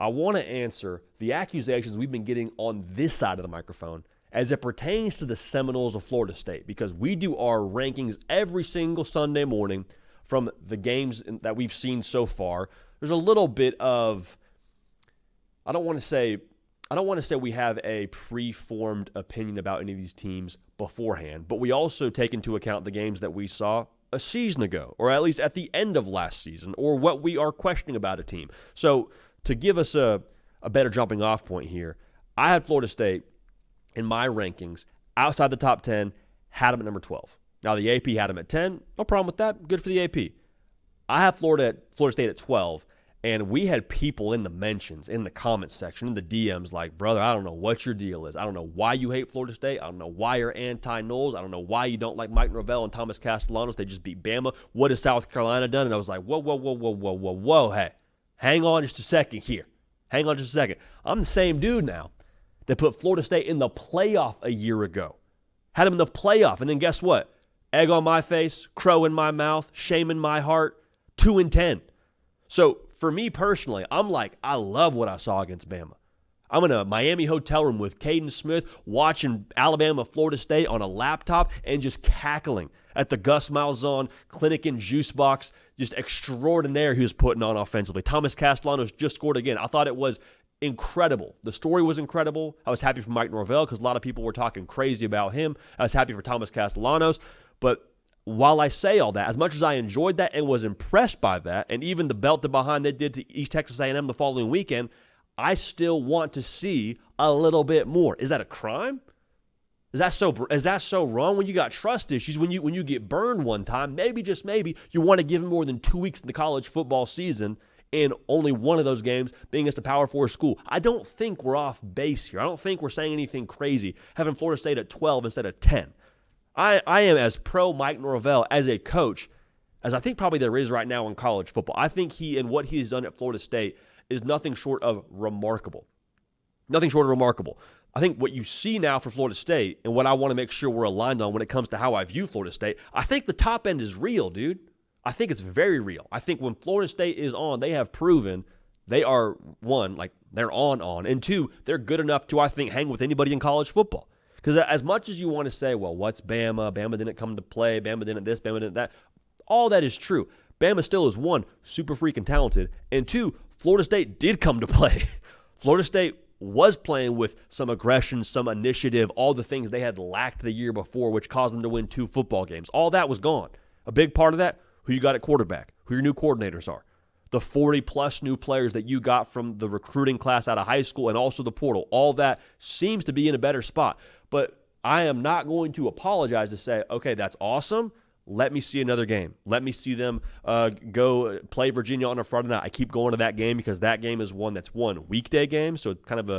I want to answer the accusations we've been getting on this side of the microphone as it pertains to the Seminoles of Florida State, because we do our rankings every single Sunday morning from the games that we've seen so far. There's a little bit of, I don't want to say we have a preformed opinion about any of these teams beforehand, but we also take into account the games that we saw a season ago, or at least at the end of last season, or what we are questioning about a team. So to give us a better jumping off point here, I had Florida State in my rankings outside the top 10, had them at number 12. Now the AP had them at 10, no problem with that, good for the AP. I have Florida State at 12, and we had people in the mentions, in the comments section, in the DMs like, brother, I don't know what your deal is. I don't know why you hate Florida State. I don't know why you're anti-Noles. I don't know why you don't like Mike Norvell and Thomas Castellanos. They just beat Bama. What has South Carolina done? And I was like, whoa, hey, hang on just a second here. Hang on just a second. I'm the same dude now that put Florida State in the playoff a year ago. Had them in the playoff, and then guess what? Egg on my face, crow in my mouth, shame in my heart, 2-10. So for me personally, I'm like, I love what I saw against Bama. I'm in a Miami hotel room with Caden Smith watching Alabama, Florida State on a laptop and just cackling at the Gus Malzahn clinic and juice box, just extraordinaire he was putting on offensively. Thomas Castellanos just scored again. I thought it was incredible. The story was incredible. I was happy for Mike Norvell because a lot of people were talking crazy about him. I was happy for Thomas Castellanos. But while I say all that, as much as I enjoyed that and was impressed by that, and even the belt to behind they did to East Texas A&M the following weekend, I still want to see a little bit more. Is that a crime? Is that so wrong? When you got trust issues, when you get burned one time, maybe, just maybe, you want to give them more than 2 weeks in the college football season, and only one of those games being against a Power 4 school. I don't think we're off base here. I don't think we're saying anything crazy, having Florida State at 12 instead of 10. I am as pro Mike Norvell as a coach as I think probably there is right now in college football. I think he and what he's done at Florida State is nothing short of remarkable. Nothing short of remarkable. I think what you see now for Florida State and what I want to make sure we're aligned on when it comes to how I view Florida State, I think the top end is real, dude. I think it's very real. I think when Florida State is on, they have proven they are, one, like they're on, and two, they're good enough to, I think, hang with anybody in college football. Because as much as you want to say, well, what's Bama? Bama didn't come to play. Bama didn't this. Bama didn't that. All that is true. Bama still is, one, super freaking talented, and two, Florida State did come to play. Florida State was playing with some aggression, some initiative, all the things they had lacked the year before, which caused them to win 2 football games. All that was gone. A big part of that, who you got at quarterback, who your new coordinators are, the 40-plus new players that you got from the recruiting class out of high school and also the portal. All that seems to be in a better spot. But I am not going to apologize to say, okay, that's awesome. Let me see another game. Let me see them go play Virginia on a Friday night. I keep going to that game because that game is one weekday game, so it's kind of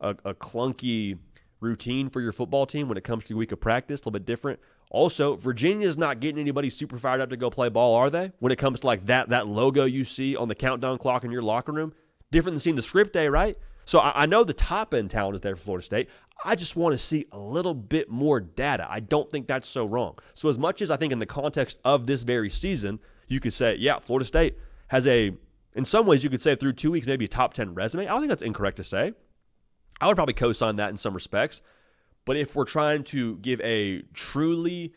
a clunky routine for your football team when it comes to your week of practice, a little bit different. Also, Virginia's not getting anybody super fired up to go play ball, are they? When it comes to like that logo you see on the countdown clock in your locker room, different than seeing the script day, right? So I know the top-end talent is there for Florida State. I just want to see a little bit more data. I don't think that's so wrong. So as much as I think in the context of this very season, you could say, yeah, Florida State has in some ways you could say through 2 weeks, maybe a top 10 resume. I don't think that's incorrect to say. I would probably co-sign that in some respects. But if we're trying to give a truly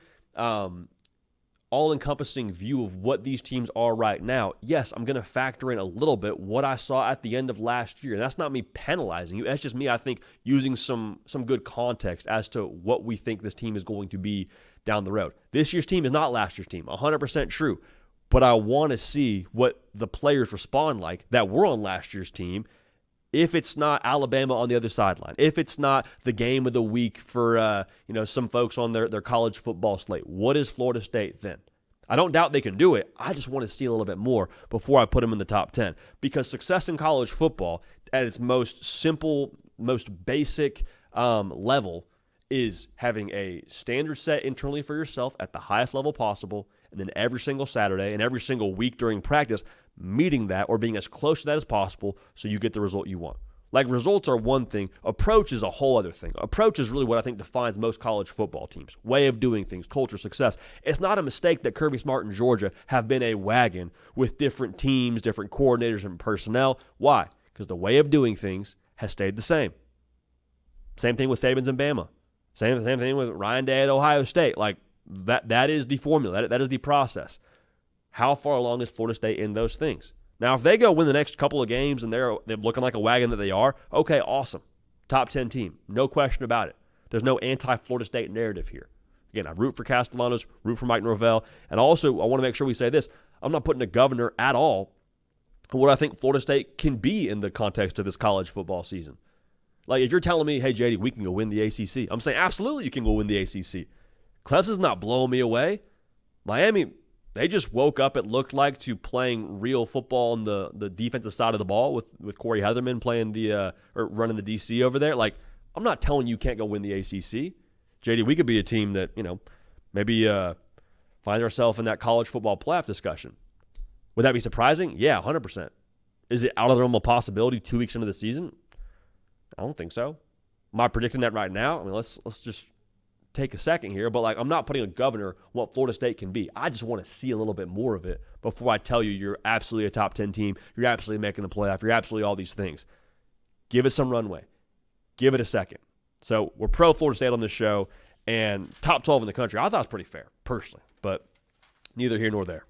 all-encompassing view of what these teams are right now, yes, I'm going to factor in a little bit what I saw at the end of last year. And that's not me penalizing you. That's just me, I think, using some good context as to what we think this team is going to be down the road. This year's team is not last year's team, 100% true. But I want to see what the players respond like that were on last year's team if it's not Alabama on the other sideline, if it's not the game of the week for some folks on their college football slate. What is Florida State then? I don't doubt they can do it. I just want to see a little bit more before I put them in the top 10. Because success in college football at its most simple, most basic level is having a standard set internally for yourself at the highest level possible, and then every single Saturday and every single week during practice, meeting that or being as close to that as possible so you get the result you want. Like, results are one thing. Approach is a whole other thing. Approach is really what I think defines most college football teams. Way of doing things, culture, success. It's not a mistake that Kirby Smart and Georgia have been a wagon with different teams, different coordinators, and personnel. Why? because the way of doing things has stayed the same. Same thing with Saban's and Bama. Same thing with Ryan Day at Ohio State. Like, that is the formula. That is the process. How far along is Florida State in those things? Now, if they go win the next couple of games and they're looking like a wagon that they are, okay, awesome. Top 10 team. No question about it. There's no anti-Florida State narrative here. Again, I root for Castellanos, root for Mike Norvell, and also I want to make sure we say this. I'm not putting a governor at all on what I think Florida State can be in the context of this college football season. Like, if you're telling me, hey, JD, we can go win the ACC, I'm saying absolutely you can go win the ACC. Clemson's not blowing me away. Miami, they just woke up, it looked like, to playing real football on the defensive side of the ball with Corey Heatherman playing or running the DC over there. Like, I'm not telling you can't go win the ACC. JD, we could be a team that, maybe finds ourselves in that college football playoff discussion. Would that be surprising? Yeah, 100%. Is it out of the realm of possibility 2 weeks into the season? I don't think so. Am I predicting that right now? I mean, let's just take a second here. But, like, I'm not putting a governor what Florida State can be. I just want to see a little bit more of it before I tell you you're absolutely a top 10 team. You're absolutely making the playoff. You're absolutely all these things. Give it some runway. Give it a second. So we're pro Florida State on this show, and top 12 in the country. I thought it was pretty fair, personally, but neither here nor there.